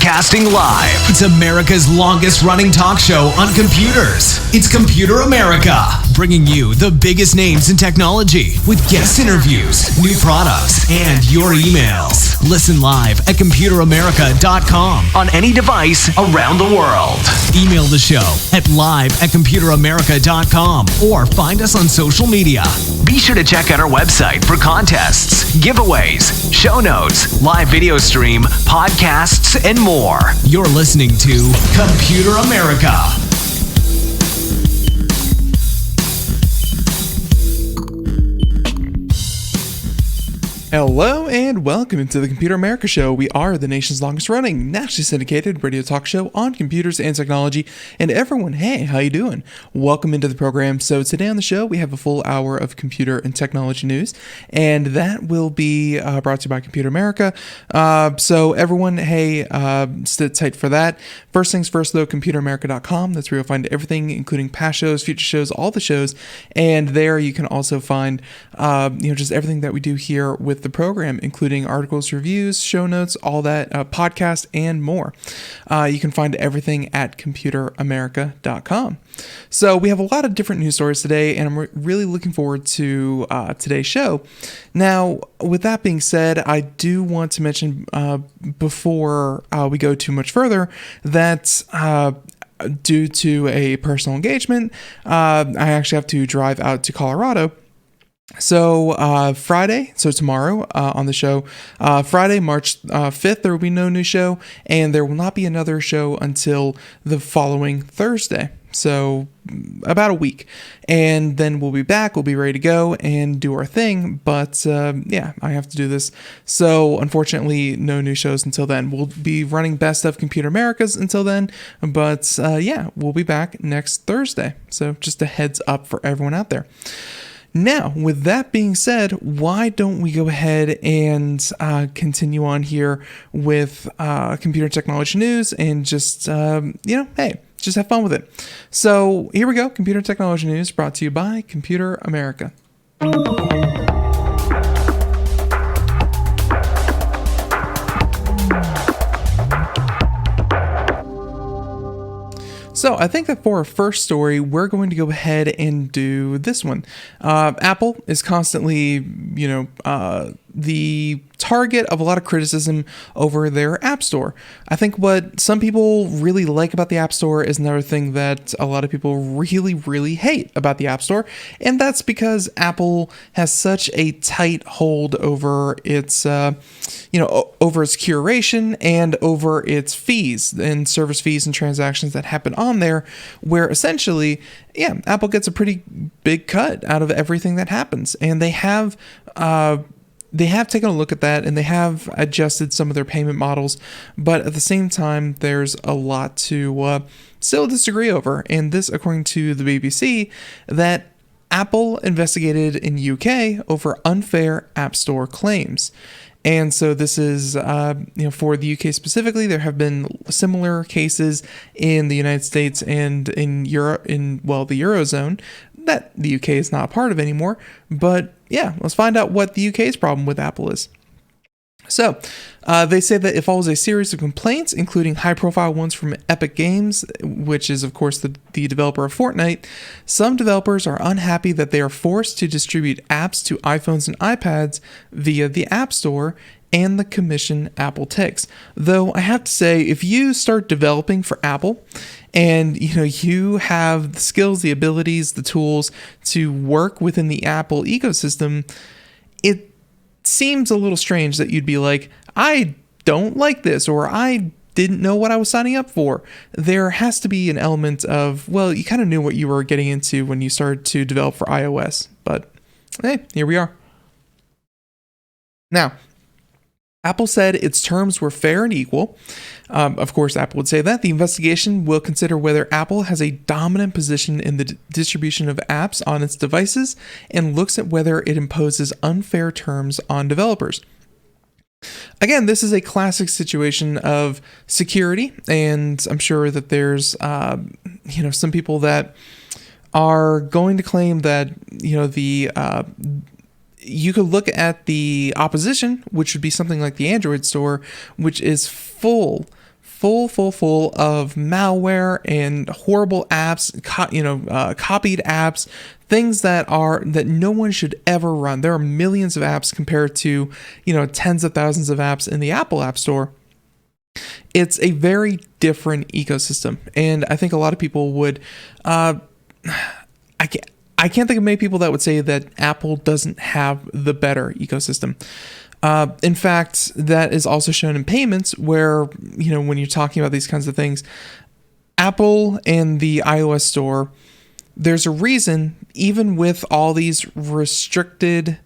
Broadcasting live. It's America's longest running talk show on computers. It's Computer America, bringing you the biggest names in technology with guest interviews, new products, and your emails. Listen live at computeramerica.com on any device around the world. Email the show at live@computeramerica.com or find us on social media. Be sure to check out our website for contests, giveaways, show notes, live video stream, podcasts, and more. You're listening to Computer America. Hello and welcome to the Computer America Show. We are the nation's longest running, nationally syndicated radio talk show on computers and technology. And everyone, hey, how you doing? Welcome into the program. So today on the show, we have a full hour of computer and technology news, and that will be brought to you by Computer America. So everyone, hey, sit tight for that. First things first, though, computeramerica.com. That's where you'll find everything, including past shows, future shows, all the shows. And there you can also find, just everything that we do here with the program, including articles, reviews, show notes, all that, podcast, and more. You can find everything at computeramerica.com. So we have a lot of different news stories today, and I'm really looking forward to today's show. Now, with that being said, I do want to mention before we go too much further that due to a personal engagement, I actually have to drive out to Colorado. So Friday, so tomorrow on the show, Friday, March 5th, there will be no new show, and there will not be another show until the following Thursday. So about a week, and then we'll be back. We'll be ready to go and do our thing. But I have to do this. So unfortunately, no new shows until then. We'll be running Best of Computer Americas until then. But we'll be back next Thursday. So just a heads up for everyone out there. Now, with that being said, why don't we go ahead and continue on here with computer technology news and just, just have fun with it. So here we go. Computer technology news brought to you by Computer America. So I think that for our first story, we're going to go ahead and do this one. Apple is constantly, the target of a lot of criticism over their App Store. I think what some people really like about the App Store is another thing that a lot of people really, really hate about the App Store, and that's because Apple has such a tight hold over its, over its curation and over its fees and service fees and transactions that happen on there, where essentially, Apple gets a pretty big cut out of everything that happens, and they have taken a look at that, and they have adjusted some of their payment models, but at the same time, there's a lot to still disagree over. And this, according to the BBC, that Apple investigated in UK over unfair App Store claims. And so this is, for the UK specifically, there have been similar cases in the United States and in Europe, the Eurozone, that the UK is not a part of anymore. But let's find out what the UK's problem with Apple is. So, they say that it follows a series of complaints, including high-profile ones from Epic Games, which is, of course, the developer of Fortnite. Some developers are unhappy that they are forced to distribute apps to iPhones and iPads via the App Store and the commission Apple takes. Though, I have to say, if you start developing for Apple, and you have the skills, the abilities, the tools to work within the Apple ecosystem, it seems a little strange that you'd be like, I don't like this, or I didn't know what I was signing up for. There has to be an element of, you kind of knew what you were getting into when you started to develop for iOS. But hey, here we are. Now, Apple said its terms were fair and equal. Of course, Apple would say that. The investigation will consider whether Apple has a dominant position in the distribution of apps on its devices and looks at whether it imposes unfair terms on developers. Again, this is a classic situation of security, and I'm sure that there's, some people that are going to claim that, you could look at the opposition, which would be something like the Android store, which is full full of malware and horrible apps, copied apps, things that no one should ever run. There are millions of apps compared to, tens of thousands of apps in the Apple App Store. It's a very different ecosystem, and I think a lot of people would. I can't think of many people that would say that Apple doesn't have the better ecosystem. In fact, that is also shown in payments, where when you're talking about these kinds of things, Apple and the iOS Store. There's a reason, even with all these restricted.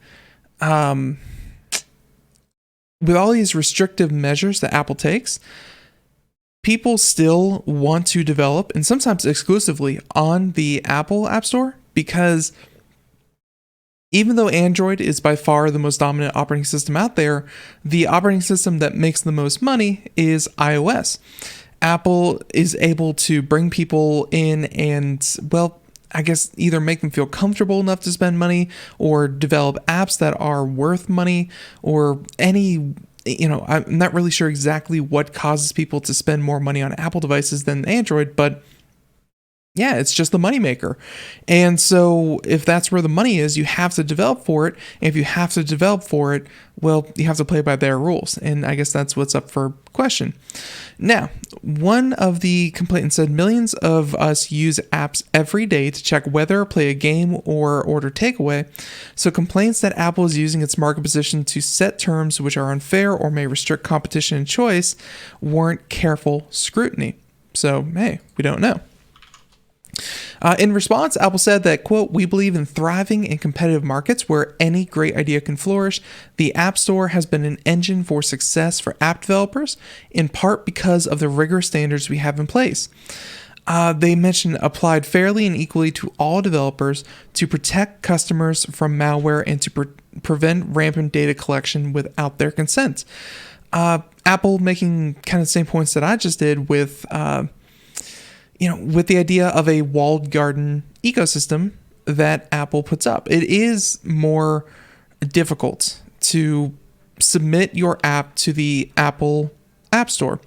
With all these restrictive measures that Apple takes, people still want to develop, and sometimes exclusively, on the Apple App Store, because even though Android is by far the most dominant operating system out there, the operating system that makes the most money is iOS. Apple is able to bring people in and, well, I guess either make them feel comfortable enough to spend money or develop apps that are worth money, or any, I'm not really sure exactly what causes people to spend more money on Apple devices than Android, but yeah, it's just the moneymaker. And so if that's where the money is, you have to develop for it. And if you have to develop for it, well, you have to play by their rules. And I guess that's what's up for question. Now, one of the complainants said millions of us use apps every day to check weather, play a game, or order takeaway. So complaints that Apple is using its market position to set terms which are unfair or may restrict competition and choice warrant careful scrutiny. So, hey, we don't know. In response, Apple said that, quote, "We believe in thriving in competitive markets where any great idea can flourish. The App Store has been an engine for success for app developers, in part because of the rigorous standards we have in place." They mentioned applied fairly and equally to all developers to protect customers from malware and to prevent rampant data collection without their consent. Apple making kind of the same points that I just did with the idea of a walled garden ecosystem that Apple puts up. It is more difficult to submit your app to the Apple App Store.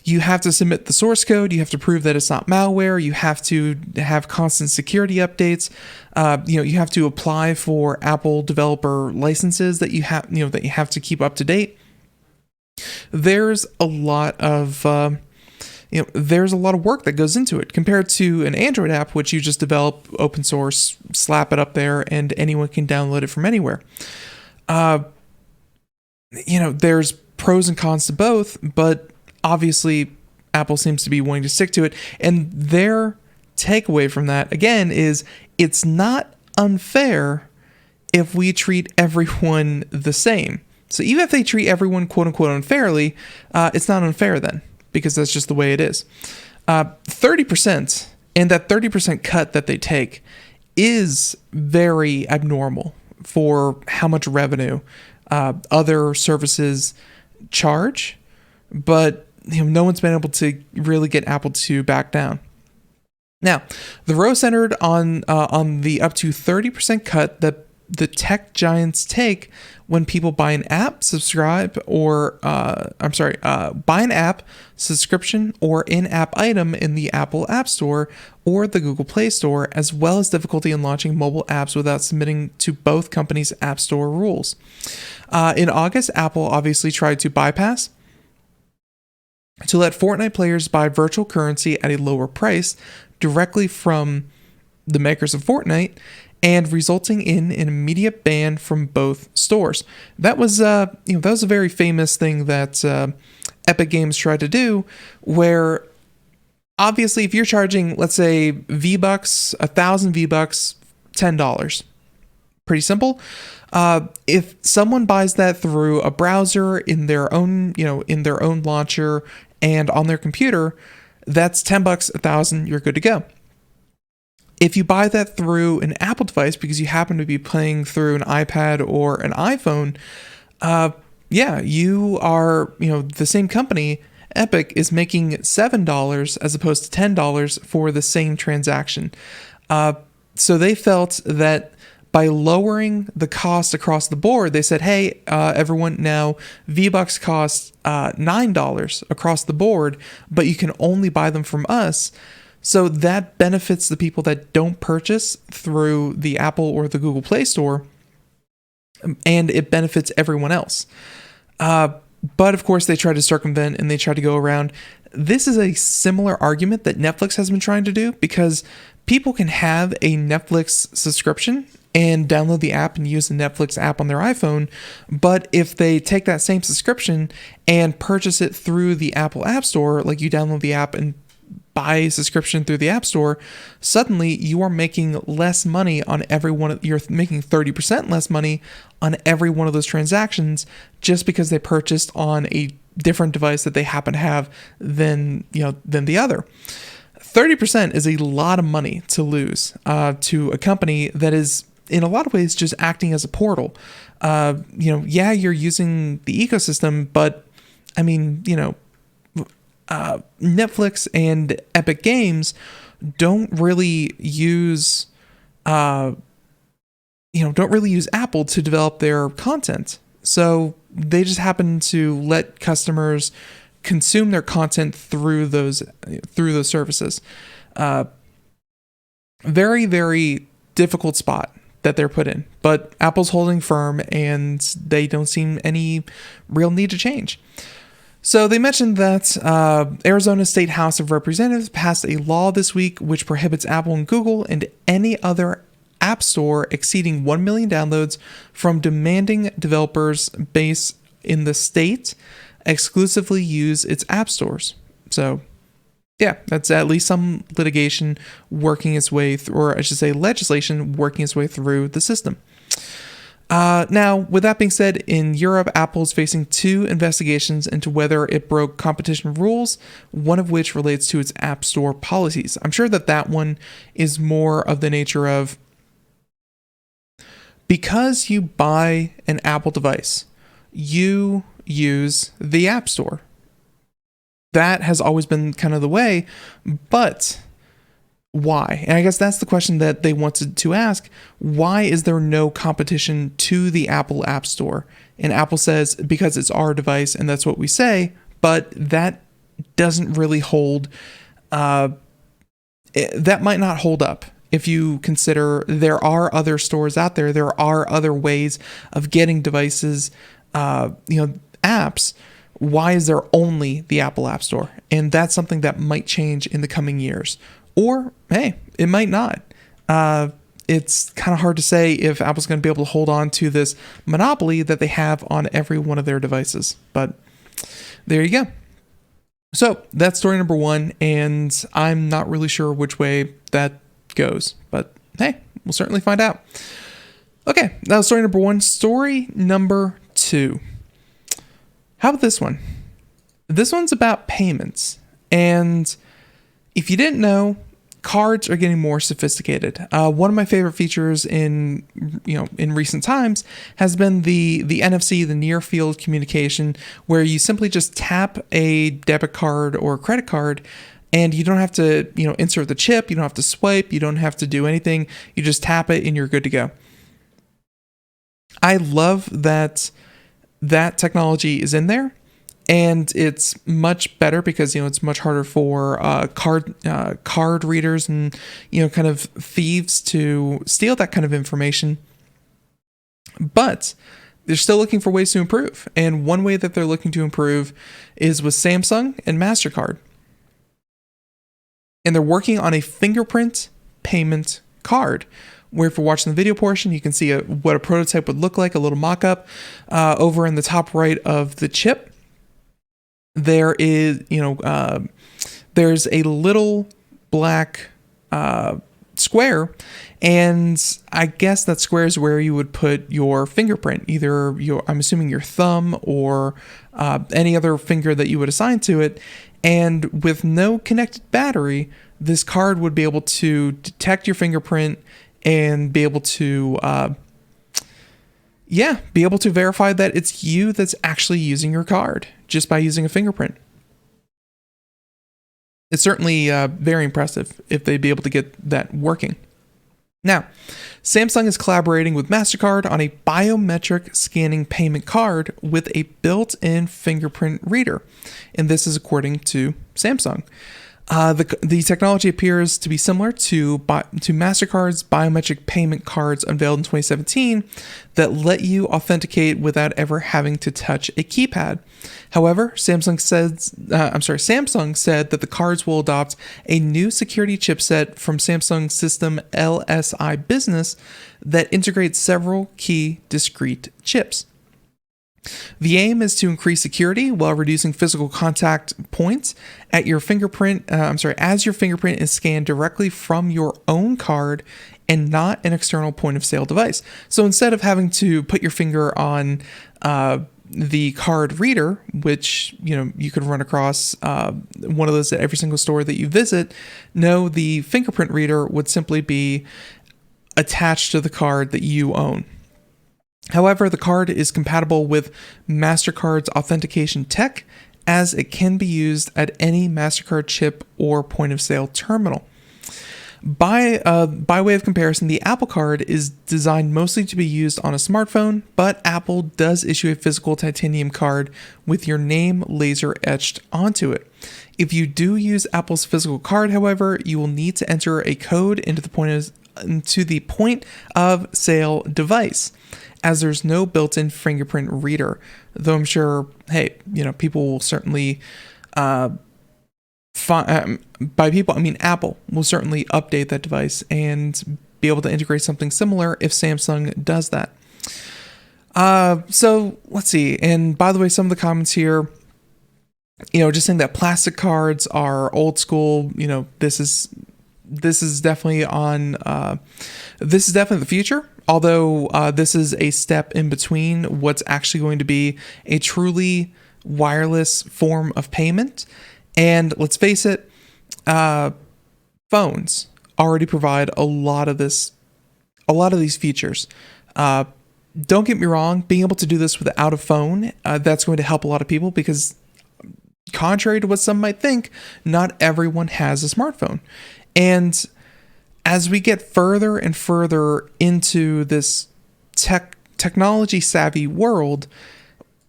You have to submit the source code. You have to prove that it's not malware. You have to have constant security updates. You have to apply for Apple developer licenses that you have to keep up to date. There's a lot of work that goes into it compared to an Android app, which you just develop open source, slap it up there, and anyone can download it from anywhere. There's pros and cons to both, but obviously Apple seems to be wanting to stick to it. And their takeaway from that, again, is it's not unfair if we treat everyone the same. So even if they treat everyone quote unquote unfairly, it's not unfair then, because that's just the way it is. 30%, and that 30% cut that they take is very abnormal for how much revenue other services charge, but no one's been able to really get Apple to back down. Now, the row centered on the up to 30% cut that the tech giants take when people buy an app, buy an app, subscription, or in-app item in the Apple App Store or the Google Play Store, as well as difficulty in launching mobile apps without submitting to both companies' App Store rules. In August, Apple obviously tried to bypass to let Fortnite players buy virtual currency at a lower price directly from the makers of Fortnite, and resulting in an immediate ban from both stores. That was a very famous thing that Epic Games tried to do, where obviously if you're charging, let's say, V-Bucks, 1,000 V-Bucks, $10. Pretty simple. If someone buys that through a browser in their own launcher and on their computer, that's $10, 1,000, you're good to go. If you buy that through an Apple device because you happen to be playing through an iPad or an iPhone, you are, the same company, Epic, is making $7 as opposed to $10 for the same transaction. So they felt that by lowering the cost across the board, they said, hey, everyone, now V-Bucks cost $9 across the board, but you can only buy them from us. So that benefits the people that don't purchase through the Apple or the Google Play Store, and it benefits everyone else. But of course, they try to circumvent and they try to go around. This is a similar argument that Netflix has been trying to do, because people can have a Netflix subscription and download the app and use the Netflix app on their iPhone. But if they take that same subscription and purchase it through the Apple App Store, like you download the app and buy a subscription through the App Store, suddenly you are making less money on every one. You're making 30% less money on every one of those transactions just because they purchased on a different device that they happen to have than the other. 30% is a lot of money to lose to a company that is, in a lot of ways, just acting as a portal. You're using the ecosystem, but I mean, Netflix and Epic Games don't really use Apple to develop their content. So they just happen to let customers consume their content through those services. Very, very difficult spot that they're put in, but Apple's holding firm and they don't seem any real need to change. So they mentioned that Arizona State House of Representatives passed a law this week which prohibits Apple and Google and any other app store exceeding 1 million downloads from demanding developers based in the state exclusively use its app stores. So yeah, that's at least some litigation working its way through, or I should say legislation working its way through the system. Now, with that being said, in Europe, Apple is facing 2 investigations into whether it broke competition rules, one of which relates to its App Store policies. I'm sure that one is more of the nature of, because you buy an Apple device, you use the App Store. That has always been kind of the way, but why? And I guess that's the question that they wanted to ask. Why is there no competition to the Apple App Store? And Apple says, because it's our device and that's what we say, but that doesn't really hold, that might not hold up. If you consider there are other stores out there, there are other ways of getting devices, apps. Why is there only the Apple App Store? And that's something that might change in the coming years. Or, hey, it might not. It's kind of hard to say if Apple's going to be able to hold on to this monopoly that they have on every one of their devices. But there you go. So that's story number 1, and I'm not really sure which way that goes. But hey, we'll certainly find out. Okay, that was story number 1. Story number 2. How about this one? This one's about payments. And if you didn't know, cards are getting more sophisticated. One of my favorite features in recent times has been the NFC, the near field communication, where you simply just tap a debit card or credit card, and you don't have to insert the chip, you don't have to swipe, you don't have to do anything. You just tap it and you're good to go. I love that technology is in there. And it's much better because, it's much harder for card readers and, kind of thieves to steal that kind of information. But they're still looking for ways to improve. And one way that they're looking to improve is with Samsung and Mastercard. And they're working on a fingerprint payment card, where if you're watching the video portion, you can see what a prototype would look like, a little mock-up over in the top right of the chip. There is, there's a little black square, and I guess that square is where you would put your fingerprint, either I'm assuming your thumb or any other finger that you would assign to it. And with no connected battery, this card would be able to detect your fingerprint and be able to verify that it's you that's actually using your card just by using a fingerprint. It's certainly very impressive if they'd be able to get that working. Now, Samsung is collaborating with Mastercard on a biometric scanning payment card with a built-in fingerprint reader, and this is according to Samsung. The technology appears to be similar to Mastercard's biometric payment cards unveiled in 2017 that let you authenticate without ever having to touch a keypad. However, Samsung said that the cards will adopt a new security chipset from Samsung system LSI Business that integrates several key discrete chips. The aim is to increase security while reducing physical contact points at your fingerprint. As your fingerprint is scanned directly from your own card and not an external point of sale device. So instead of having to put your finger on the card reader, which you could run across one of those at every single store that you visit, no, the fingerprint reader would simply be attached to the card that you own. However, the card is compatible with Mastercard's authentication tech, as it can be used at any Mastercard chip or point of sale terminal. By way of comparison, the Apple Card is designed mostly to be used on a smartphone, but Apple does issue a physical titanium card with your name laser etched onto it. If you do use Apple's physical card, however, you will need to enter a code into the point of sale device, as there's no built-in fingerprint reader. Though I'm sure, people will certainly, by people, I mean Apple will certainly update that device and be able to integrate something similar if Samsung does that. So let's see. And by the way, some of the comments here, just saying that plastic cards are old school. This is definitely this is definitely the future. Although this is a step in between what's actually going to be a truly wireless form of payment. And let's face it, phones already provide a lot of these features. Don't get me wrong, being able to do this without a phone, that's going to help a lot of people because, contrary to what some might think, not everyone has a smartphone. And as we get further and further into this technology savvy world,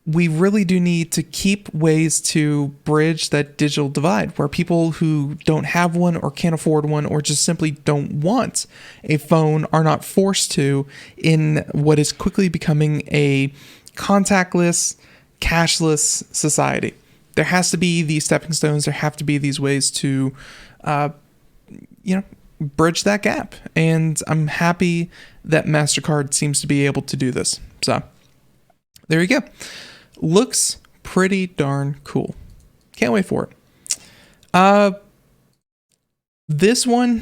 we really do need to keep ways to bridge that digital divide where people who don't have one or can't afford one or just simply don't want a phone are not forced to in what is quickly becoming a contactless, cashless society. There has to be these stepping stones. There have to be these ways to, bridge that gap. And I'm happy that Mastercard seems to be able to do this. So there you go. Looks pretty darn cool. Can't wait for it. This one.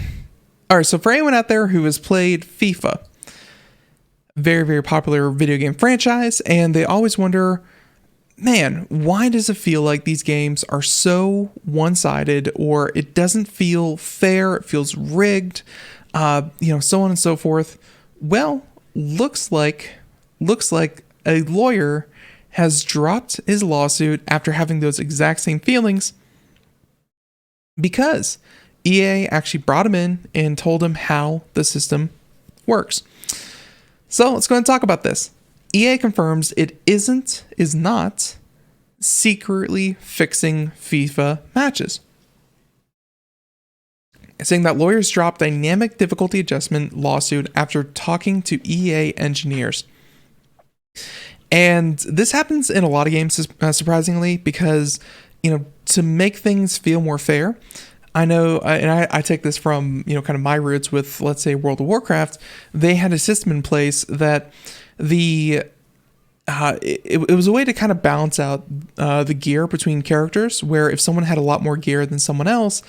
All right. So for anyone out there who has played FIFA, very, very popular video game franchise, and they always wonder, man, why does it feel like these games are so one-sided, or it doesn't feel fair, it feels rigged, so on and so forth? Well, looks like a lawyer has dropped his lawsuit after having those exact same feelings because EA actually brought him in and told him how the system works. So let's go ahead and talk about this. EA confirms it is not secretly fixing FIFA matches, saying that lawyers dropped dynamic difficulty adjustment lawsuit after talking to EA engineers. And this happens in a lot of games, surprisingly, because, to make things feel more fair, I know, and I take this from, kind of my roots with, let's say, World of Warcraft. They had a system in place that it was a way to kind of balance out the gear between characters, where if someone had a lot more gear than someone else,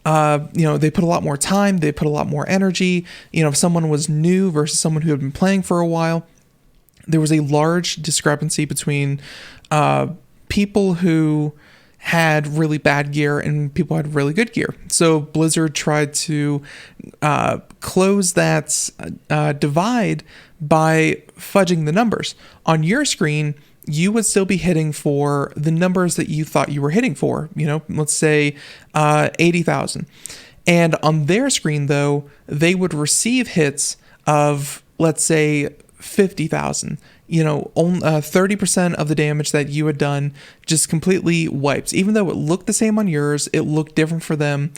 they put a lot more time, they put a lot more energy. If someone was new versus someone who had been playing for a while, there was a large discrepancy between people who had really bad gear and people had really good gear. So Blizzard tried to close that divide by fudging the numbers. On your screen, you would still be hitting for the numbers that you thought you were hitting for, let's say 80,000. And on their screen, though, they would receive hits of, let's say, 50,000. 30% of the damage that you had done just completely wipes. Even though it looked the same on yours, it looked different for them.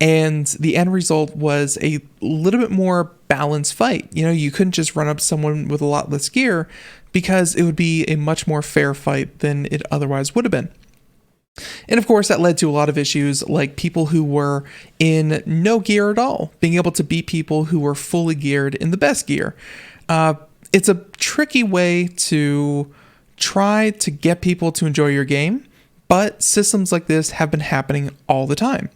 And the end result was a little bit more balanced fight. You couldn't just run up someone with a lot less gear, because it would be a much more fair fight than it otherwise would have been. And of course, that led to a lot of issues, like people who were in no gear at all being able to beat people who were fully geared in the best gear. It's a tricky way to try to get people to enjoy your game, but systems like this have been happening all the time.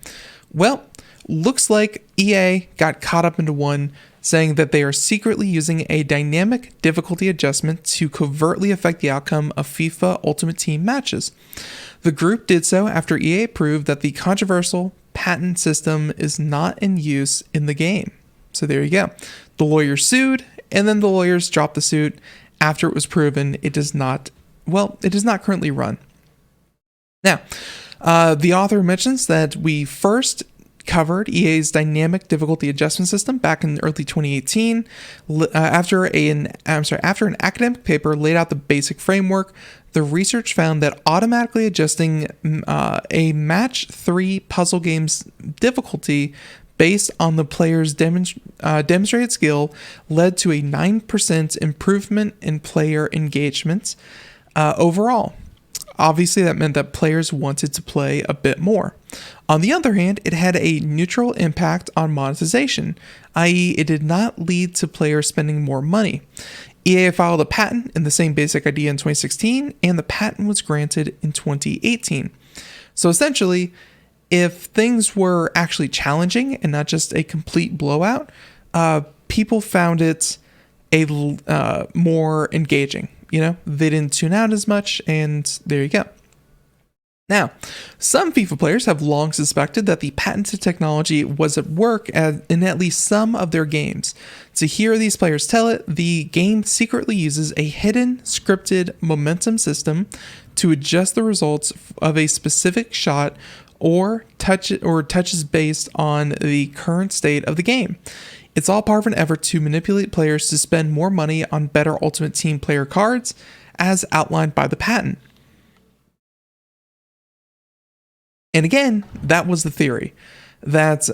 Well, looks like EA got caught up into one, saying that they are secretly using a dynamic difficulty adjustment to covertly affect the outcome of FIFA Ultimate Team matches. The group did so after EA proved that the controversial patent system is not in use in the game. So there you go. The lawyers sued, and then the lawyers dropped the suit after it was proven it does not currently run. Now, the author mentions that we first covered EA's dynamic difficulty adjustment system back in early 2018 after an academic paper laid out the basic framework. The research found that automatically adjusting a match 3 puzzle game's difficulty based on the player's demonstrated skill led to a 9% improvement in player engagement overall. Obviously, that meant that players wanted to play a bit more. On the other hand, it had a neutral impact on monetization, i.e., it did not lead to players spending more money. EA filed a patent in the same basic idea in 2016, and the patent was granted in 2018. So essentially, if things were actually challenging and not just a complete blowout, people found it more engaging. They didn't tune out as much, and there you go. Now, some FIFA players have long suspected that the patented technology was at work in at least some of their games. To hear these players tell it, the game secretly uses a hidden, scripted momentum system to adjust the results of a specific shot or touches based on the current state of the game. It's all part of an effort to manipulate players to spend more money on better Ultimate Team player cards, as outlined by the patent. And again, that was the theory. That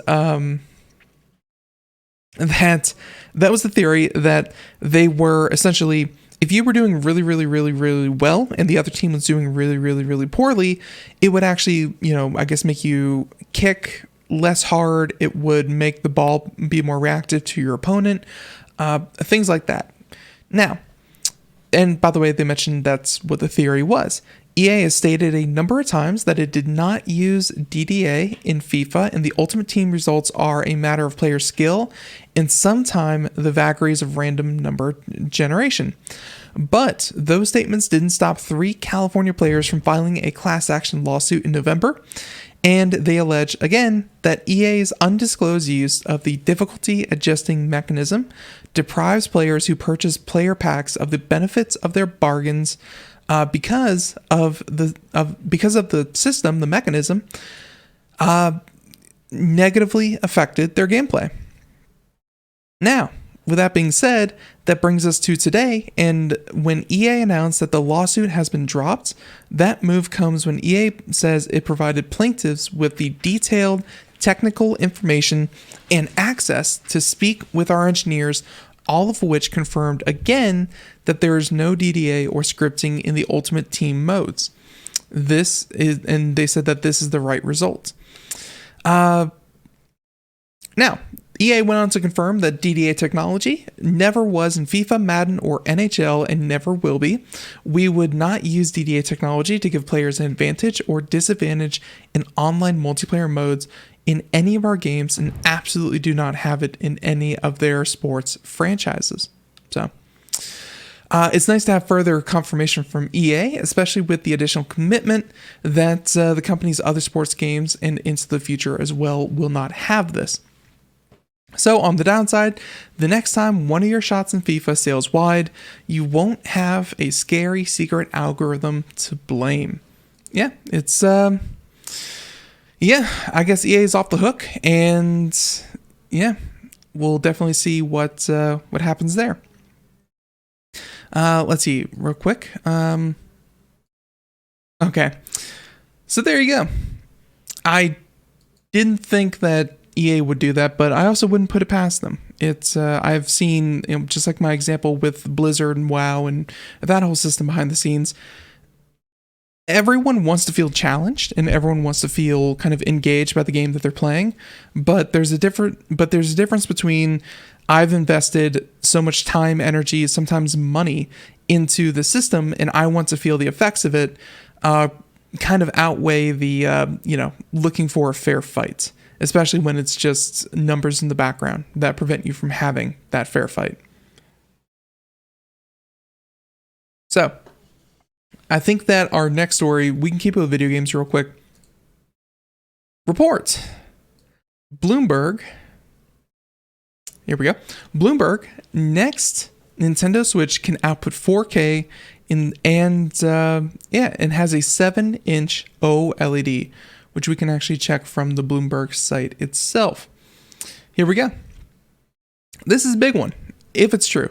was the theory that they were essentially, if you were doing really, really, really, really well and the other team was doing really, really, really poorly, it would actually, make you kick less hard. It would make the ball be more reactive to your opponent, things like that. Now, and by the way, they mentioned that's what the theory was. EA has stated a number of times that it did not use DDA in FIFA, and the Ultimate Team results are a matter of player skill and sometimes the vagaries of random number generation. But those statements didn't stop 3 California players from filing a class action lawsuit in November, and they allege, again, that EA's undisclosed use of the difficulty adjusting mechanism deprives players who purchase player packs of the benefits of their bargains because of the system, the mechanism, negatively affected their gameplay. Now, with that being said, that brings us to today, and when EA announced that the lawsuit has been dropped, that move comes when EA says it provided plaintiffs with the detailed technical information and access to speak with our engineers, all of which confirmed again that there is no DDA or scripting in the Ultimate Team modes. And they said that this is the right result. Now, EA went on to confirm that DDA technology never was in FIFA, Madden, or NHL and never will be. We would not use DDA technology to give players an advantage or disadvantage in online multiplayer modes in any of our games, and absolutely do not have it in any of their sports franchises. So it's nice to have further confirmation from EA, especially with the additional commitment that the company's other sports games and into the future as well will not have this. So on the downside, the next time one of your shots in FIFA sails wide, you won't have a scary secret algorithm to blame. Yeah, it's Yeah, I guess EA is off the hook, and yeah, we'll definitely see what happens there. Let's see real quick. Okay, so there you go. I didn't think that EA would do that, but I also wouldn't put it past them. It's I've seen, just like my example with Blizzard and WoW and that whole system behind the scenes. Everyone wants to feel challenged and everyone wants to feel kind of engaged by the game that they're playing, but there's a difference between I've invested so much time, energy, sometimes money into the system, and I want to feel the effects of it kind of outweigh the looking for a fair fight, especially when it's just numbers in the background that prevent you from having that fair fight. So I think that our next story, we can keep it with video games real quick. Report. Bloomberg. Here we go. Bloomberg, next Nintendo Switch can output 4K and has a 7-inch OLED, which we can actually check from the Bloomberg site itself. Here we go. This is a big one, if it's true.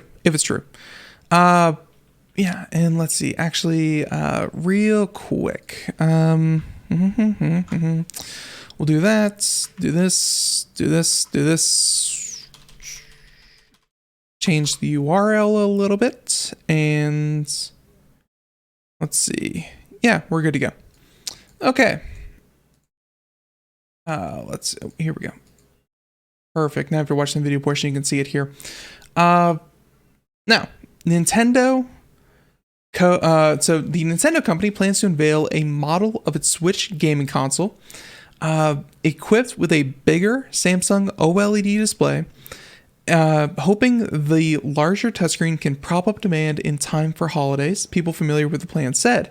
Yeah, and let's see. Actually, real quick. We'll do that. Do this. Change the URL a little bit, and let's see. Yeah, we're good to go. Okay. Here we go. Perfect. Now, if you're watching the video portion, you can see it here. Now, Nintendo. So the Nintendo company plans to unveil a model of its Switch gaming console, equipped with a bigger Samsung OLED display, hoping the larger touchscreen can prop up demand in time for holidays, people familiar with the plan said.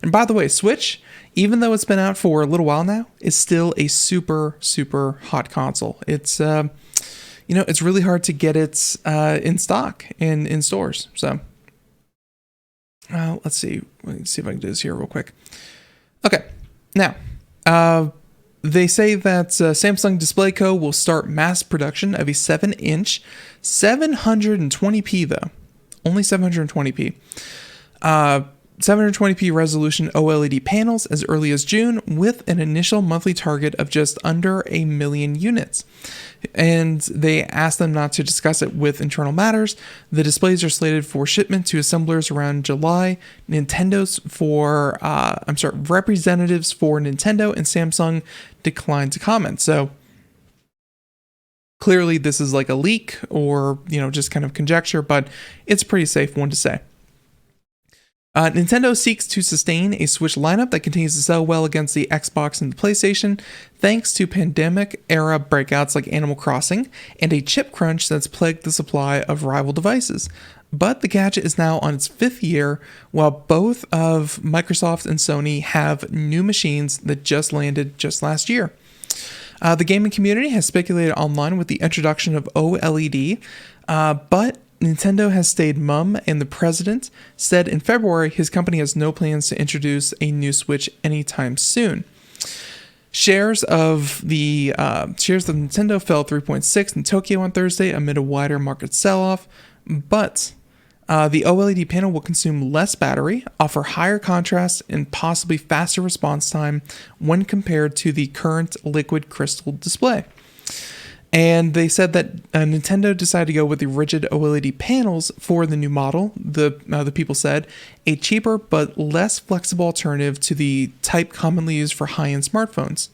And by the way, Switch, even though it's been out for a little while now, is still a super, super hot console. It's, it's really hard to get it in stock in stores. So let's see if I can do this here real quick. Okay, now, they say that Samsung Display Co. will start mass production of a 7-inch, 720p though, only 720p, 720p resolution OLED panels as early as June, with an initial monthly target of just under 1 million units. And they asked them not to discuss it with internal matters. The displays are slated for shipment to assemblers around July. Representatives for Nintendo and Samsung declined to comment. So clearly this is like a leak or, just kind of conjecture, but it's a pretty safe one to say. Nintendo seeks to sustain a Switch lineup that continues to sell well against the Xbox and the PlayStation, thanks to pandemic-era breakouts like Animal Crossing and a chip crunch that's plagued the supply of rival devices. But the gadget is now on its 5th year, while both of Microsoft and Sony have new machines that just landed just last year. The gaming community has speculated online with the introduction of OLED, but Nintendo has stayed mum, and the president said in February his company has no plans to introduce a new Switch anytime soon. Shares of Nintendo fell 3.6 in Tokyo on Thursday amid a wider market sell-off, but the OLED panel will consume less battery, offer higher contrast, and possibly faster response time when compared to the current liquid crystal display. And they said that Nintendo decided to go with the rigid OLED panels for the new model. The people said a cheaper but less flexible alternative to the type commonly used for high-end smartphones.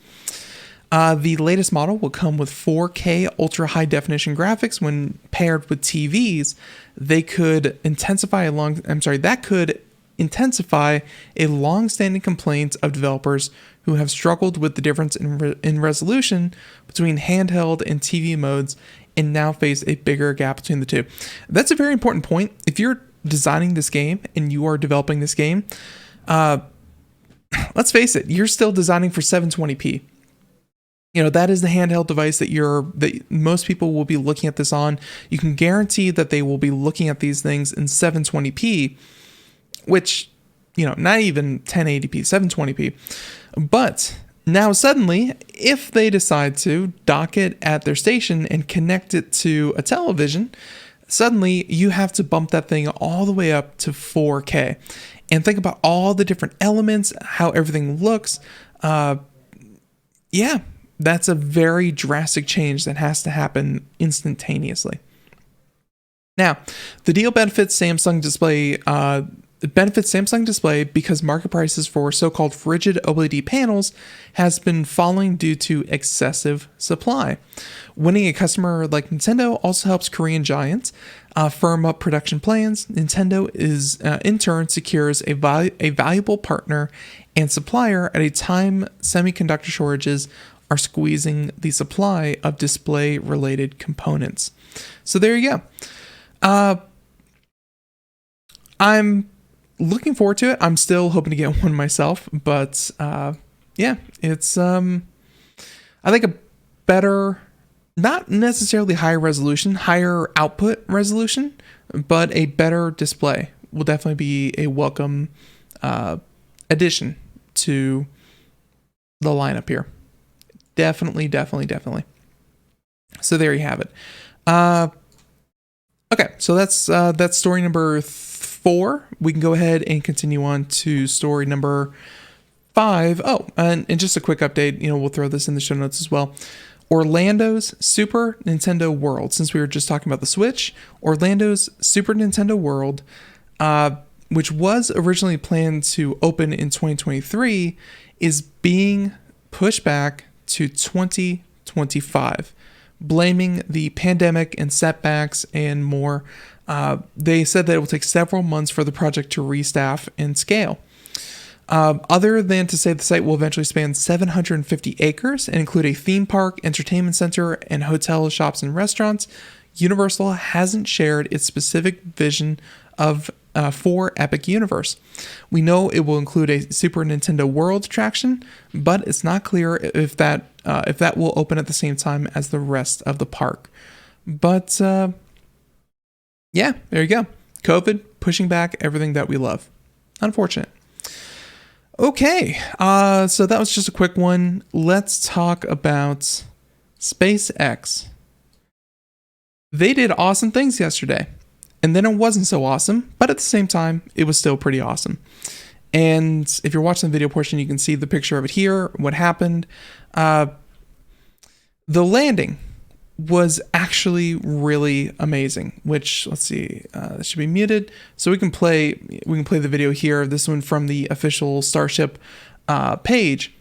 The latest model will come with 4K ultra high definition graphics. When paired with TVs, that could intensify a long-standing complaint of developers who have struggled with the difference in resolution between handheld and TV modes and now face a bigger gap between the two. That's a very important point. If you're designing this game and you are developing this game, let's face it, you're still designing for 720p. That is the handheld device that most people will be looking at this on. You can guarantee that they will be looking at these things in 720p, which, not even 1080p, 720p. But Now, suddenly, if they decide to dock it at their station and connect it to a television, suddenly you have to bump that thing all the way up to 4K. And think about all the different elements, how everything looks. Yeah, that's a very drastic change that has to happen instantaneously. Now, the deal benefits Samsung Display because market prices for so-called rigid OLED panels has been falling due to excessive supply. Winning a customer like Nintendo also helps Korean giants firm up production plans. Nintendo is in turn secures a valuable partner and supplier at a time semiconductor shortages are squeezing the supply of display-related components. So there you go. I'm looking forward to it. I'm still hoping to get one myself, but yeah, it's I think a better, not necessarily higher output resolution, but a better display will definitely be a welcome addition to the lineup here. Definitely. So there you have it. Okay, so that's story number 4. We can go ahead and continue on to story number 5. Oh, and just a quick update. We'll throw this in the show notes as well. Orlando's Super Nintendo World. Since we were just talking about the Switch, Orlando's Super Nintendo World, which was originally planned to open in 2023, is being pushed back to 2025, blaming the pandemic and setbacks and more. They said that it will take several months for the project to restaff and scale. Other than to say the site will eventually span 750 acres and include a theme park, entertainment center, and hotels, shops, and restaurants, Universal hasn't shared its specific vision of for Epic Universe. We know it will include a Super Nintendo World attraction, but it's not clear if that will open at the same time as the rest of the park. But yeah, there you go. COVID pushing back everything that we love. Unfortunate. Okay, so that was just a quick one. Let's talk about SpaceX. They did awesome things yesterday. And then it wasn't so awesome, but at the same time, it was still pretty awesome. And if you're watching the video portion, you can see the picture of it here, what happened. The landing was actually really amazing, which, let's see, this should be muted. So we can play the video here, this one from the official Starship page.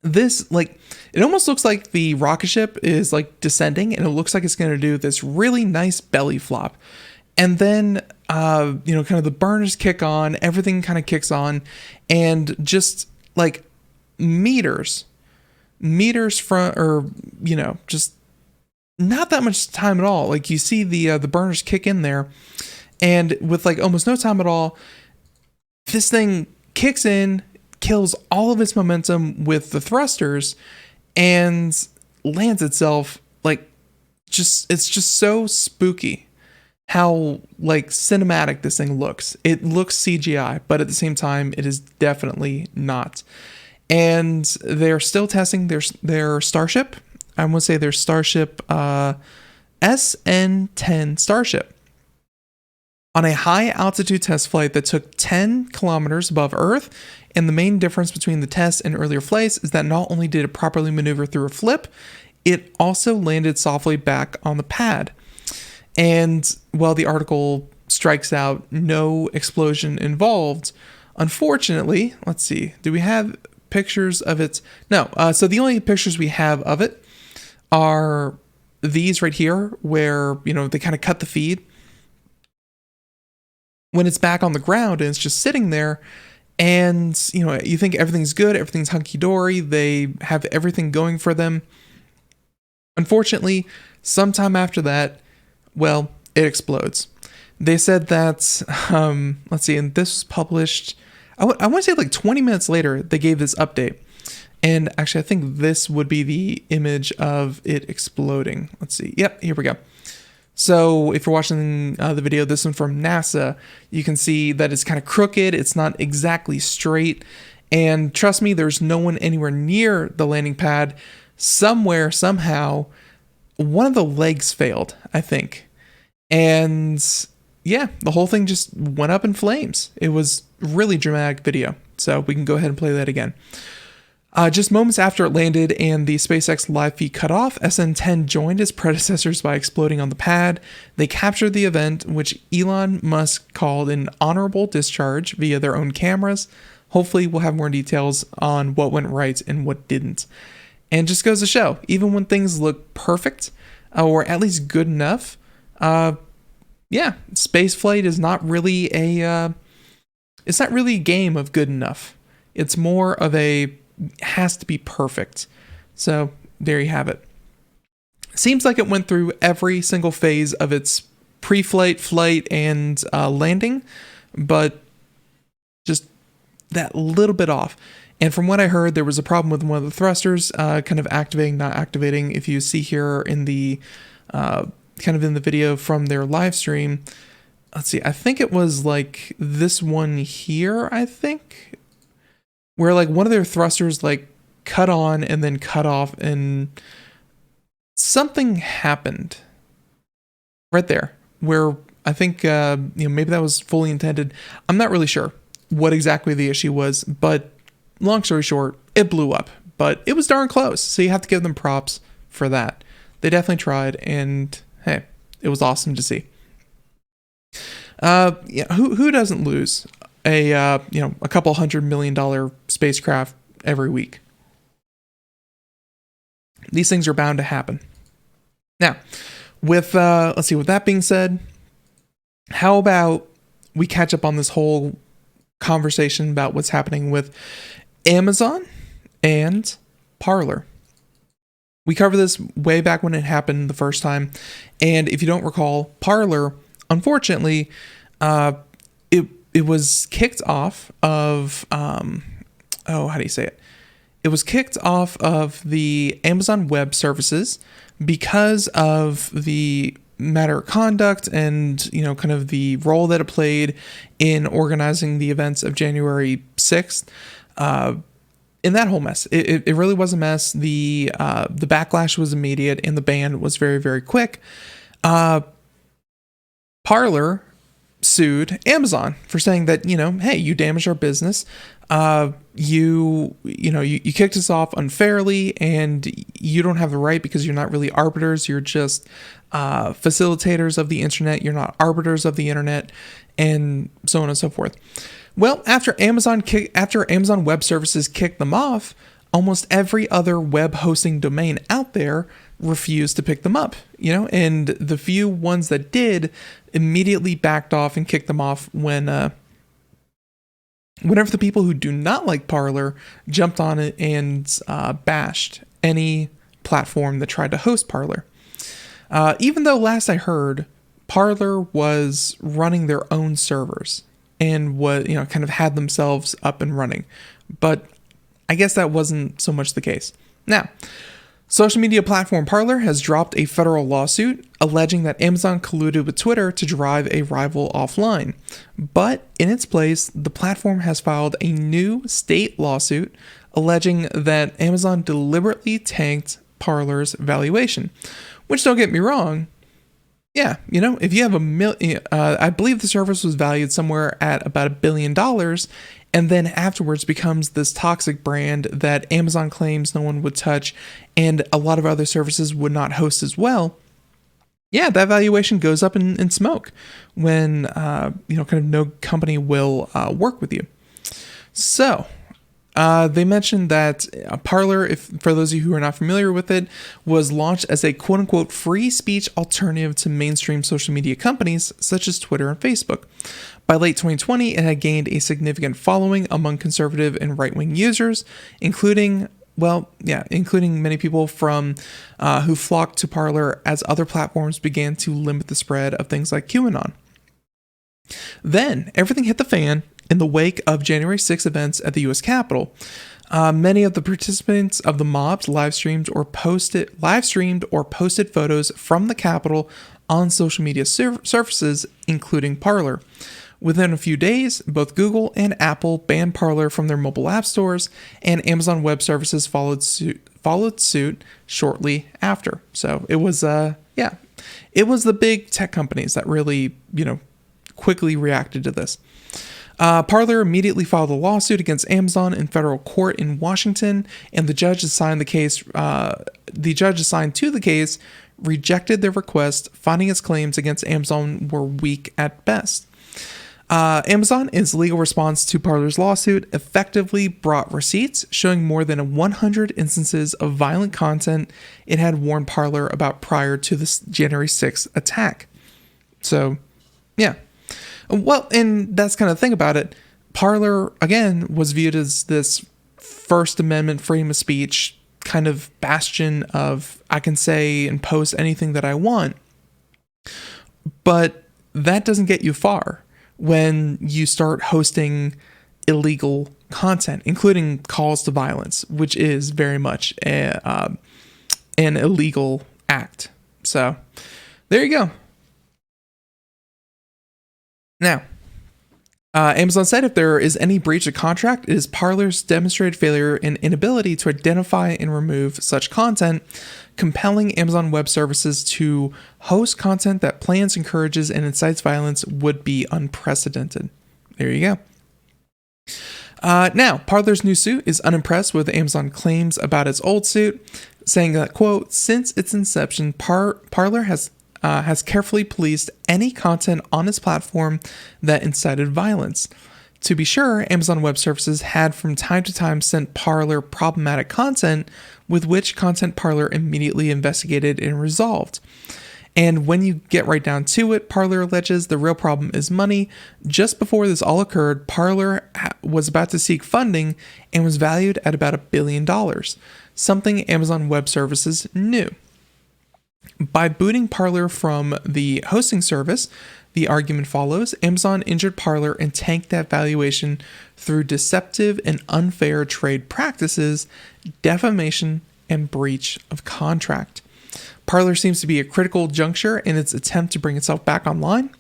This, it almost looks like the rocket ship is descending, and it looks like it's going to do this really nice belly flop. And then, kind of the burners kick on, everything kind of kicks on, and just meters from, just not that much time at all. You see the burners kick in there, and with almost no time at all, this thing kicks in, kills all of its momentum with the thrusters, and lands itself it's just so spooky how cinematic this thing looks. It looks CGI, but at the same time it is definitely not. And they're still testing their Starship. I want to say their Starship SN10 Starship on a high altitude test flight that took 10 kilometers above Earth. And the main difference between the test and earlier flights is that not only did it properly maneuver through a flip, it also landed softly back on the pad. And while the article strikes out no explosion involved, unfortunately, let's see, do we have pictures of it? No. So the only pictures we have of it are these right here, where, they kind of cut the feed when it's back on the ground and it's just sitting there. And, you think everything's good, everything's hunky-dory, they have everything going for them. Unfortunately, sometime after that, well, it explodes. They said that, let's see, and this was published, I want to say 20 minutes later, they gave this update. And actually, I think this would be the image of it exploding. Let's see. Yep, here we go. So if you're watching the video, this one from NASA, you can see that it's kind of crooked. It's not exactly straight. And trust me, there's no one anywhere near the landing pad. Somewhere, somehow, one of the legs failed, I think. And yeah, the whole thing just went up in flames. It was really dramatic video. So we can go ahead and play that again. Just moments after it landed and the SpaceX live feed cut off, SN10 joined its predecessors by exploding on the pad. They captured the event, which Elon Musk called an honorable discharge via their own cameras. Hopefully we'll have more details on what went right and what didn't. And just goes to show, even when things look perfect, or at least good enough, spaceflight is not really it's not really a game of good enough. It's more of has to be perfect. So there you have it. Seems like it went through every single phase of its pre-flight, flight, and landing, but just that little bit off. And from what I heard, there was a problem with one of the thrusters, kind of activating, not activating. If you see here in the kind of in the video from their live stream, let's see, I think it was like this one here, I think, where like one of their thrusters like cut on and then cut off, and something happened right there where I think maybe that was fully intended. I'm not really sure what exactly the issue was, but long story short, it blew up. But it was darn close, so you have to give them props for that. They definitely tried, and hey, it was awesome to see. Who doesn't lose a couple $100 million spacecraft every week? These things are bound to happen. Now, with that being said, how about we catch up on this whole conversation about what's happening with Amazon and Parler. We covered this way back when it happened the first time, and if you don't recall, Parler, unfortunately, it was kicked off of how do you say it? It was kicked off of the Amazon Web Services because of the matter of conduct and, kind of the role that it played in organizing the events of January 6th. In that whole mess, it really was a mess. The backlash was immediate and the ban was very, very quick. Parler sued Amazon for saying that, hey, you damaged our business. You kicked us off unfairly, and you don't have the right because you're not really arbiters. You're just facilitators of the internet. You're not arbiters of the internet, and so on and so forth. Well, after Amazon Web Services kicked them off, almost every other web hosting domain out there refused to pick them up, and the few ones that did immediately backed off and kicked them off whenever the people who do not like Parler jumped on it and bashed any platform that tried to host Parler. Even though last I heard, Parler was running their own servers and kind of had themselves up and running. But I guess that wasn't so much the case. Now, social media platform Parler has dropped a federal lawsuit alleging that Amazon colluded with Twitter to drive a rival offline. But in its place, the platform has filed a new state lawsuit alleging that Amazon deliberately tanked Parler's valuation. Which, don't get me wrong, yeah, if you have I believe the service was valued somewhere at about $1 billion, and then afterwards becomes this toxic brand that Amazon claims no one would touch, and a lot of other services would not host as well. Yeah, that valuation goes up in smoke when kind of no company will work with you. So they mentioned that Parler, for those of you who are not familiar with it, was launched as a quote-unquote free speech alternative to mainstream social media companies such as Twitter and Facebook. By late 2020, it had gained a significant following among conservative and right-wing users, including many people from who flocked to Parler as other platforms began to limit the spread of things like QAnon. Then everything hit the fan in the wake of January 6 events at the U.S. Capitol. Many of the participants of the mobs live streamed or posted photos from the Capitol on social media services, including Parler. Within a few days, both Google and Apple banned Parler from their mobile app stores, and Amazon Web Services followed suit shortly after. So it was it was the big tech companies that really, quickly reacted to this. Parler immediately filed a lawsuit against Amazon in federal court in Washington, and the judge assigned to the case rejected their request, finding its claims against Amazon were weak at best. Amazon, in its legal response to Parler's lawsuit, effectively brought receipts showing more than 100 instances of violent content it had warned Parler about prior to the January 6th attack. So, yeah. Well, and that's kind of the thing about it. Parler, again, was viewed as this First Amendment freedom of speech kind of bastion of I can say and post anything that I want. But that doesn't get you far when you start hosting illegal content, including calls to violence, which is very much an illegal act. So there you go. Now, Amazon said if there is any breach of contract, it is Parler's demonstrated failure and inability to identify and remove such content, compelling Amazon Web Services to host content that plans, encourages, and incites violence would be unprecedented. There you go. Now, Parler's new suit is unimpressed with Amazon claims about its old suit, saying that, quote, since its inception, Parler has carefully policed any content on its platform that incited violence. To be sure, Amazon Web Services had from time to time sent Parler problematic content, with which content Parler immediately investigated and resolved. And when you get right down to it, Parler alleges the real problem is money. Just before this all occurred, Parler was about to seek funding and was valued at about $1 billion, something Amazon Web Services knew. By booting Parler from the hosting service, the argument follows, Amazon injured Parler and tanked that valuation through deceptive and unfair trade practices, defamation, and breach of contract. Parler seems to be a critical juncture in its attempt to bring itself back online.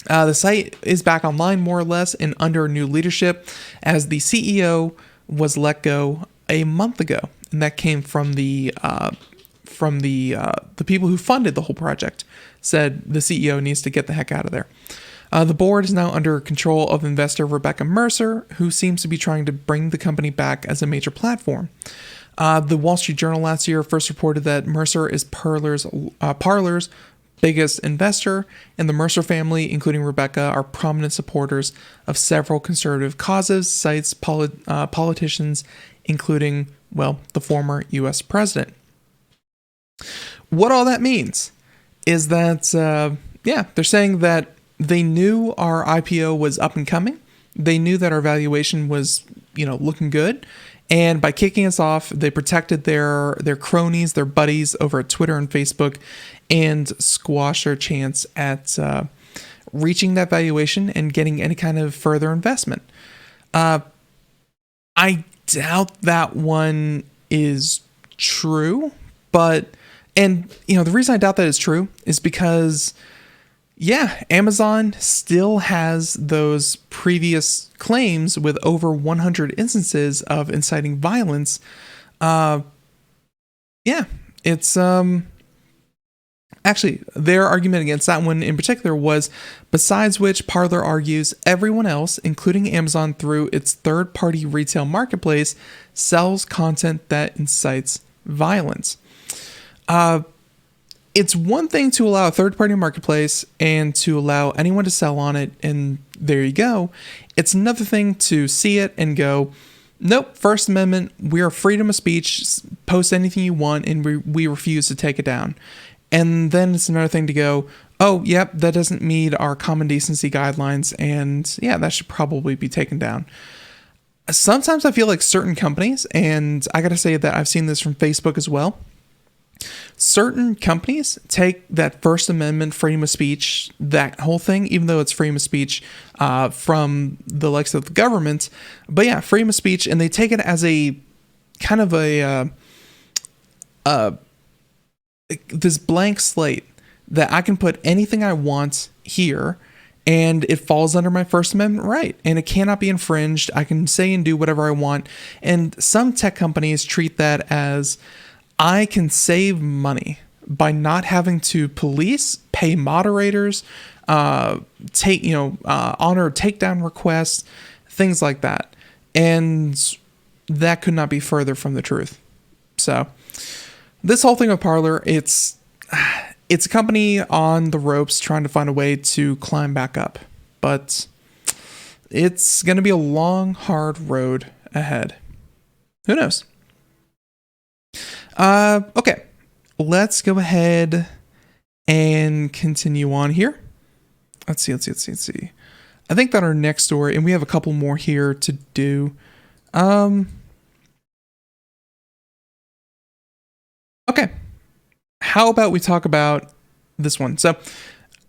The site is back online more or less and under new leadership, as the CEO was let go a month ago, and that came from the people who funded the whole project. Said the CEO needs to get the heck out of there. The board is now under control of investor Rebecca Mercer, who seems to be trying to bring the company back as a major platform. The Wall Street Journal last year first reported that Mercer is Parler's biggest investor, and the Mercer family, including Rebecca, are prominent supporters of several conservative causes, sites, politicians, including, well, the former U.S. president. What all that means is that, they're saying that they knew our IPO was up and coming. They knew that our valuation was, looking good. And by kicking us off, they protected their cronies, their buddies over at Twitter and Facebook, and squashed their chance at reaching that valuation and getting any kind of further investment. I doubt that one is true, but the reason I doubt that is true is because, Amazon still has those previous claims with over 100 instances of inciting violence. It's actually, their argument against that one in particular was, besides which Parler argues everyone else, including Amazon through its third-party retail marketplace, sells content that incites violence. It's one thing to allow a third-party marketplace and to allow anyone to sell on it, and there you go. It's another thing to see it and go, nope, First Amendment, we are freedom of speech, post anything you want, and we refuse to take it down. And then it's another thing to go, oh, yep, that doesn't meet our common decency guidelines, and that should probably be taken down. Sometimes I feel like certain companies, and I gotta say that I've seen this from Facebook as well, certain companies take that First Amendment, freedom of speech, that whole thing, even though it's freedom of speech from the likes of the government, but freedom of speech, and they take it as a kind of a this blank slate that I can put anything I want here, and it falls under my First Amendment right, and it cannot be infringed. I can say and do whatever I want. And some tech companies treat that as, I can save money by not having to police, pay moderators, honor takedown requests, things like that. And that could not be further from the truth. So this whole thing with Parler, it's a company on the ropes trying to find a way to climb back up, but it's going to be a long, hard road ahead. Who knows? Okay, let's go ahead and continue on here. Let's see. I think that our next story, and we have a couple more here to do. Okay. How about we talk about this one? So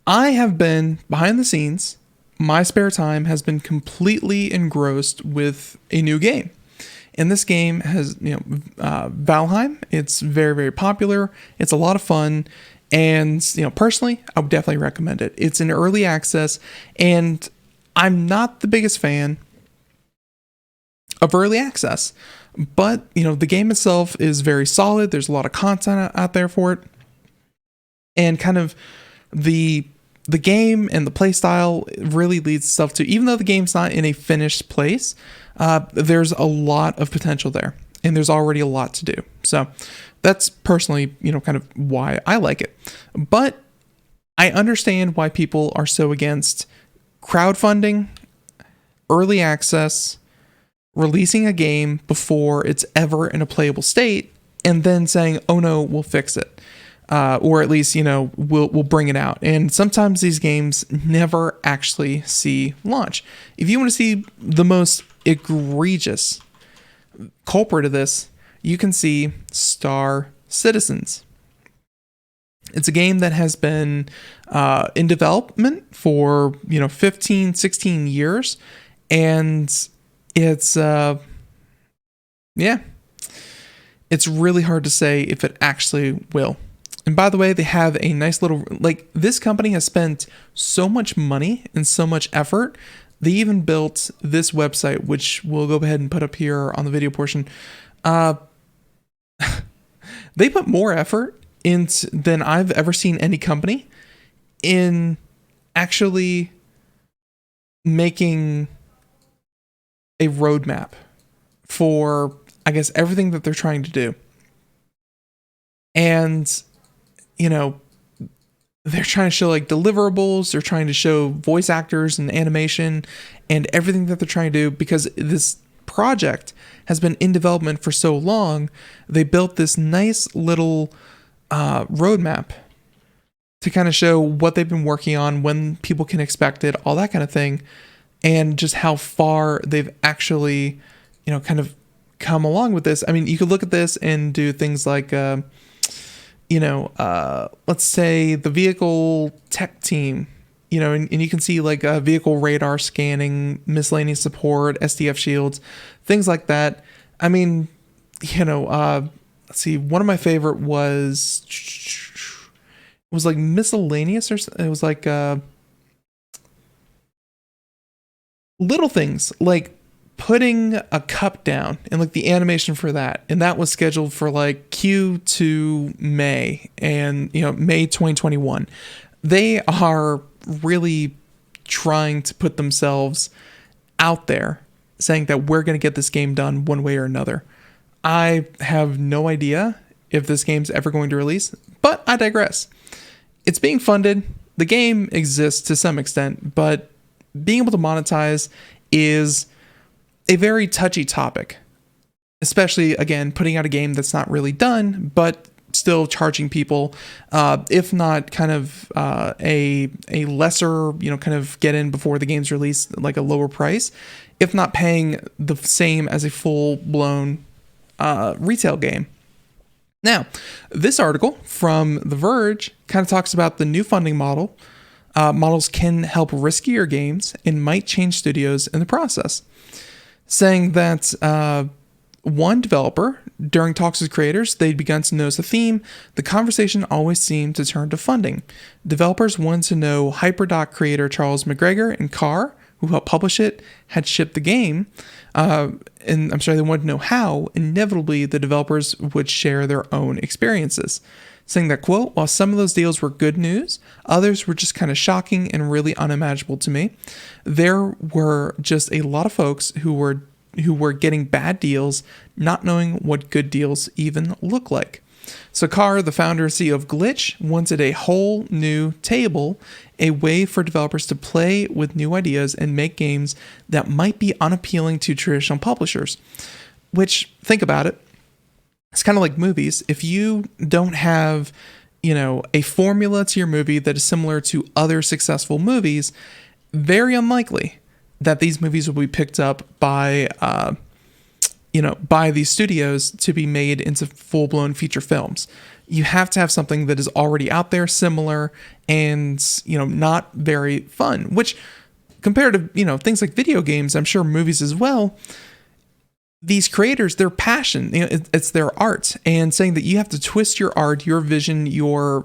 I have been behind the scenes. My spare time has been completely engrossed with a new game. And this game has, Valheim. It's very, very popular. It's a lot of fun. And, personally, I would definitely recommend it. It's in early access, and I'm not the biggest fan of early access. But, the game itself is very solid. There's a lot of content out there for it. And kind of the game and the play style really leads itself to, even though the game's not in a finished place, there's a lot of potential there. And there's already a lot to do. So that's personally, kind of why I like it. But I understand why people are so against crowdfunding, early access, releasing a game before it's ever in a playable state, and then saying, oh no, we'll fix it. Or at least, we'll bring it out. And sometimes these games never actually see launch. If you want to see the most egregious culprit of this, you can see Star Citizens. It's a game that has been in development for 15, 16 years, and it's it's really hard to say if it actually will. And by the way, they have a nice little, this company has spent so much money and so much effort. They even built this website, which we'll go ahead and put up here on the video portion. They put more effort than I've ever seen any company in actually making a roadmap for, I guess, everything that they're trying to do. And, they're trying to show deliverables. They're trying to show voice actors and animation and everything that they're trying to do, because this project has been in development for so long. They built this nice little roadmap to kind of show what they've been working on, when people can expect it, all that kind of thing, and just how far they've actually, kind of come along with this. I mean, you could look at this and do things like, let's say the vehicle tech team, and you can see vehicle radar scanning, miscellaneous support, SDF shields, things like that. I mean, let's see, one of my favorite was miscellaneous, or it was little things like putting a cup down and the animation for that, and that was scheduled for Q2 May, and May 2021. They are really trying to put themselves out there, saying that we're going to get this game done one way or another. I have no idea if this game's ever going to release, but I digress. It's being funded. The game exists to some extent, but being able to monetize is a very touchy topic, especially, again, putting out a game that's not really done, but still charging people, if not kind of a lesser, kind of get in before the game's released, a lower price, if not paying the same as a full-blown retail game. Now, this article from The Verge kind of talks about the new funding model. Models can help riskier games and might change studios in the process, saying that one developer During talks with creators, they'd begun to notice a theme. The conversation always seemed to turn to funding. Developers wanted to know Hyperdoc creator Charles McGregor and Carr, who helped publish it, had shipped the game. And they wanted to know how. Inevitably, the developers would share their own experiences, saying that, quote, while some of those deals were good news, others were just kind of shocking and really unimaginable to me. There were just a lot of folks who were getting bad deals, not knowing what good deals even look like. So Carr, the founder and CEO of Glitch, wanted a whole new table, a way for developers to play with new ideas and make games that might be unappealing to traditional publishers. Which, think about it, it's kind of like movies. If you don't have, a formula to your movie that is similar to other successful movies, very unlikely that these movies will be picked up by these studios to be made into full-blown feature films. You have to have something that is already out there, similar, and, not very fun, which compared to, things like video games, I'm sure movies as well, these creators, their passion, it's their art, and saying that you have to twist your art, your vision, your,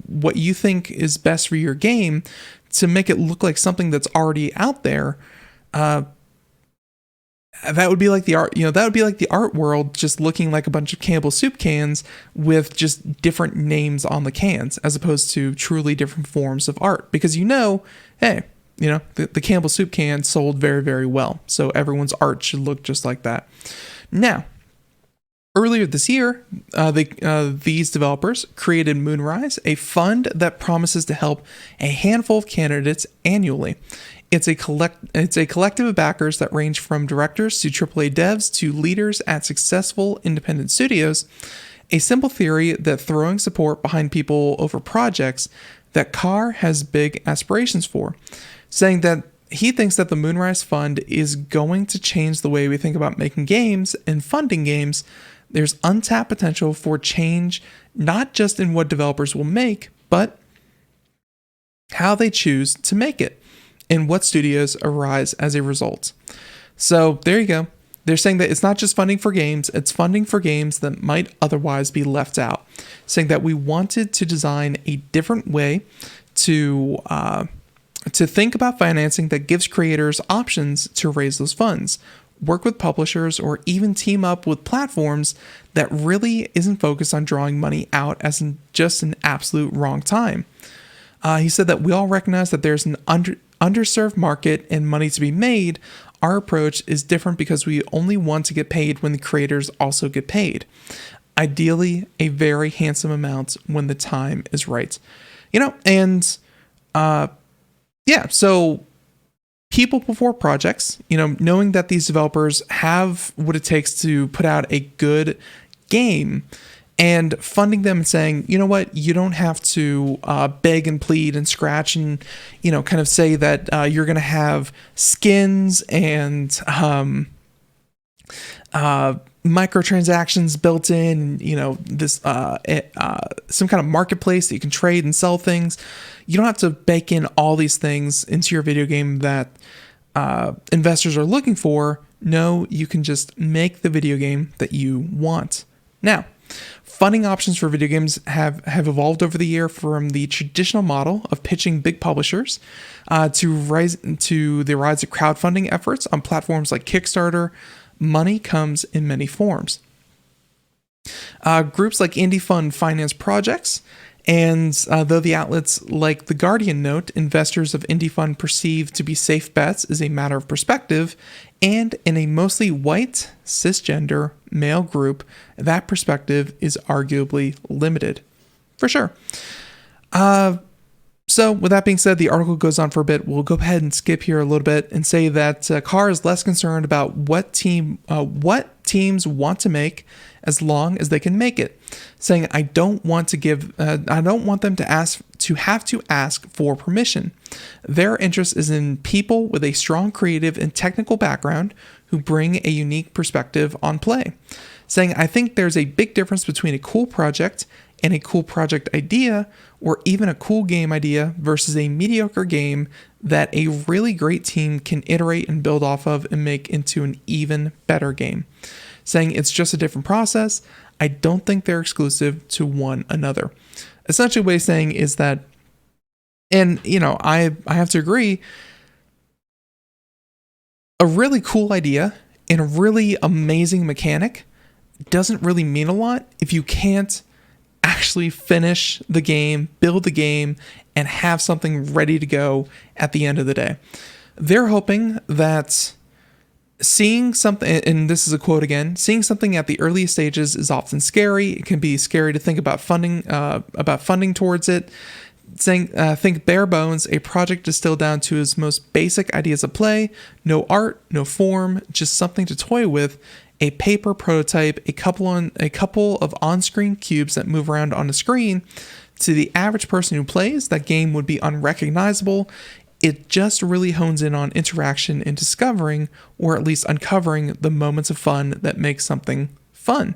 what you think is best for your game to make it look like something that's already out there. That would be like the art, that would be like the art world just looking like a bunch of Campbell's soup cans with just different names on the cans, as opposed to truly different forms of art. Because hey, the Campbell soup can sold very, very well. So everyone's art should look just like that. Now, earlier this year, these developers created Moonrise, a fund that promises to help a handful of candidates annually. It's a collective of backers that range from directors to AAA devs to leaders at successful independent studios. A simple theory that throwing support behind people over projects that Carr has big aspirations for, saying that he thinks that the Moonrise Fund is going to change the way we think about making games and funding games. There's untapped potential for change, not just in what developers will make, but how they choose to make it and what studios arise as a result. So there you go. They're saying that it's not just funding for games, it's funding for games that might otherwise be left out. Saying that we wanted to design a different way to think about financing that gives creators options to raise those funds, work with publishers, or even team up with platforms that really isn't focused on drawing money out as in just an absolute wrong time. He said that we all recognize that there's an underserved market and money to be made. Our approach is different because we only want to get paid when the creators also get paid. Ideally, a very handsome amount when the time is right. So people before projects, knowing that these developers have what it takes to put out a good game, and funding them and saying, you know what, you don't have to beg and plead and scratch and, kind of say that you're going to have skins and microtransactions built in, this some kind of marketplace that you can trade and sell things. You don't have to bake in all these things into your video game that investors are looking for. No, you can just make the video game that you want. Now, funding options for video games have evolved over the year from the traditional model of pitching big publishers to the rise of crowdfunding efforts on platforms like Kickstarter. Money comes in many forms. Groups like Indie Fund finance projects, and though the outlets like The Guardian note investors of Indie Fund perceive to be safe bets is a matter of perspective, and in a mostly white, cisgender, male group, that perspective is arguably limited. For sure. So with that being said, the article goes on for a bit. We'll go ahead and skip here a little bit and say that Carr is less concerned about what teams want to make as long as they can make it. Saying, I don't want them to have to ask for permission. Their interest is in people with a strong creative and technical background who bring a unique perspective on play. Saying, I think there's a big difference between a cool project and a cool project idea, or even a cool game idea versus a mediocre game that a really great team can iterate and build off of and make into an even better game. saying it's just a different process. I don't think they're exclusive to one another. Essentially, what he's saying is that, and I have to agree, a really cool idea and a really amazing mechanic doesn't really mean a lot if you can't actually finish the game, build the game, and have something ready to go at the end of the day. They're hoping that seeing something, and this is a quote again, seeing something at the earliest stages is often scary. It can be scary to think about funding towards it. Saying, think bare bones, a project distilled down to its most basic ideas of play, no art, no form, just something to toy with, a paper prototype, a couple of on-screen cubes that move around on a screen. To the average person who plays, that game would be unrecognizable. It just really hones in on interaction and discovering, or at least uncovering, the moments of fun that make something fun.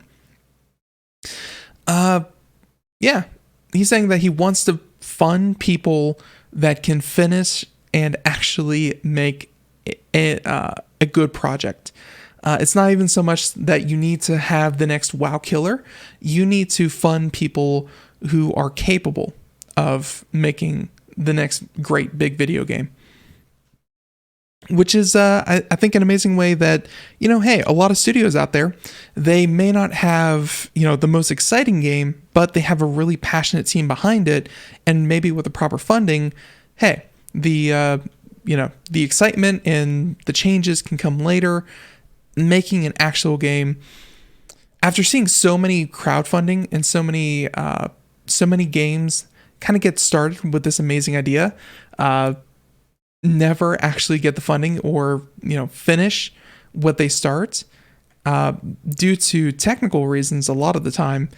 Yeah, he's saying that he wants to fund people that can finish and actually make a good project. It's not even so much that you need to have the next WoW killer. You need to fund people who are capable of making the next great big video game. Which is, I think, an amazing way that, hey, a lot of studios out there, they may not have, the most exciting game, but they have a really passionate team behind it. And maybe with the proper funding, hey, the excitement and the changes can come later. Making an actual game, after seeing so many crowdfunding and so many games kind of get started with this amazing idea, never actually get the funding or finish what they start due to technical reasons. A lot of the time,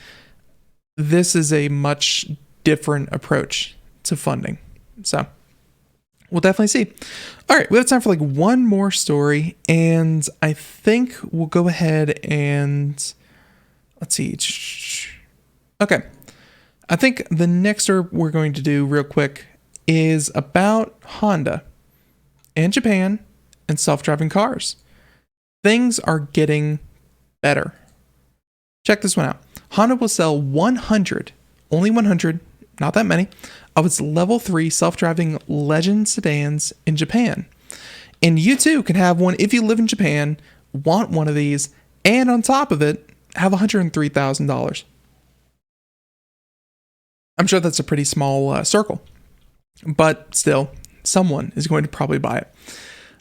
this is a much different approach to funding. So we'll definitely see. All right, we have time for one more story, and I think we'll go ahead and let's see. Okay, I think the next story we're going to do real quick is about Honda and Japan and self-driving cars. Things are getting better. Check this one out. Honda will sell 100, only 100, not that many, of its level 3 self-driving Legend sedans in Japan. And you too can have one if you live in Japan, want one of these, and on top of it, have $103,000. I'm sure that's a pretty small circle, but still, someone is going to probably buy it.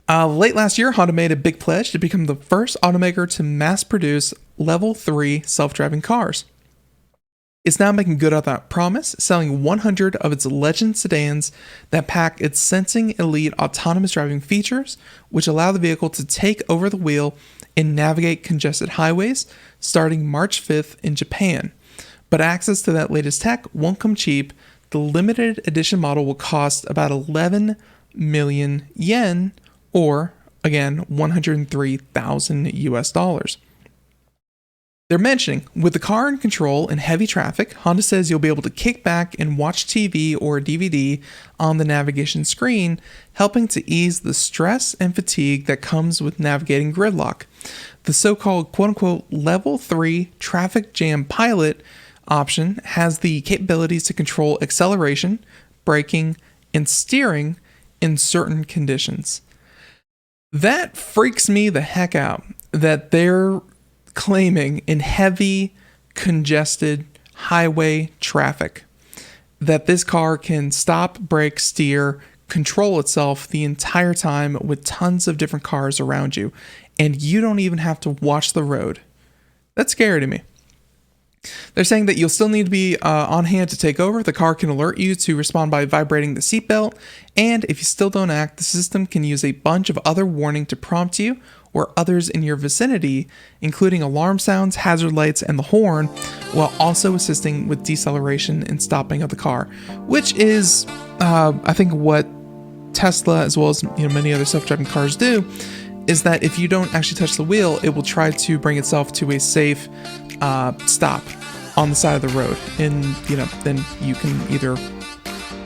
Late last year, Honda made a big pledge to become the first automaker to mass produce level 3 self-driving cars. It's now making good on that promise, selling 100 of its Legend sedans that pack its Sensing Elite autonomous driving features, which allow the vehicle to take over the wheel and navigate congested highways, starting March 5th in Japan. But access to that latest tech won't come cheap. The limited edition model will cost about 11 million yen, or again, 103,000 US dollars. They're mentioning, with the car in control in heavy traffic, Honda says you'll be able to kick back and watch TV or DVD on the navigation screen, helping to ease the stress and fatigue that comes with navigating gridlock. The so-called quote-unquote level 3 traffic jam pilot option has the capabilities to control acceleration, braking, and steering in certain conditions. That freaks me the heck out, that they're claiming in heavy, congested highway traffic that this car can stop, brake, steer, control itself the entire time with tons of different cars around you, and you don't even have to watch the road. That's scary to me. They're saying that you'll still need to be on hand to take over. The car can alert you to respond by vibrating the seatbelt, and if you still don't act, the system can use a bunch of other warning to prompt you or others in your vicinity, including alarm sounds, hazard lights, and the horn, while also assisting with deceleration and stopping of the car, which is, I think, what Tesla, as well as many other self-driving cars do, is that if you don't actually touch the wheel, it will try to bring itself to a safe stop on the side of the road, and then you can either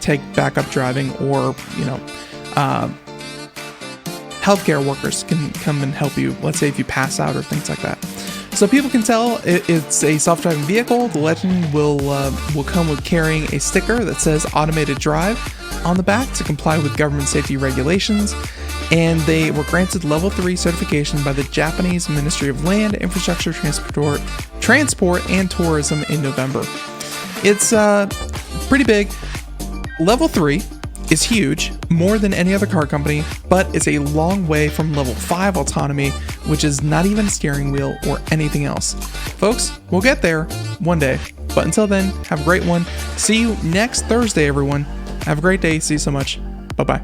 take backup driving, or healthcare workers can come and help you, let's say if you pass out or things like that. So people can tell it's a self-driving vehicle. The Legend will come with carrying a sticker that says automated drive on the back to comply with government safety regulations. And they were granted level 3 certification by the Japanese Ministry of Land, Infrastructure, Transport and Tourism in November. It's pretty big. Level 3 is huge, more than any other car company, but it's a long way from level 5 autonomy, which is not even a steering wheel or anything else. Folks, we'll get there one day. But until then, have a great one. See you next Thursday, everyone. Have a great day. See you so much. Bye-bye.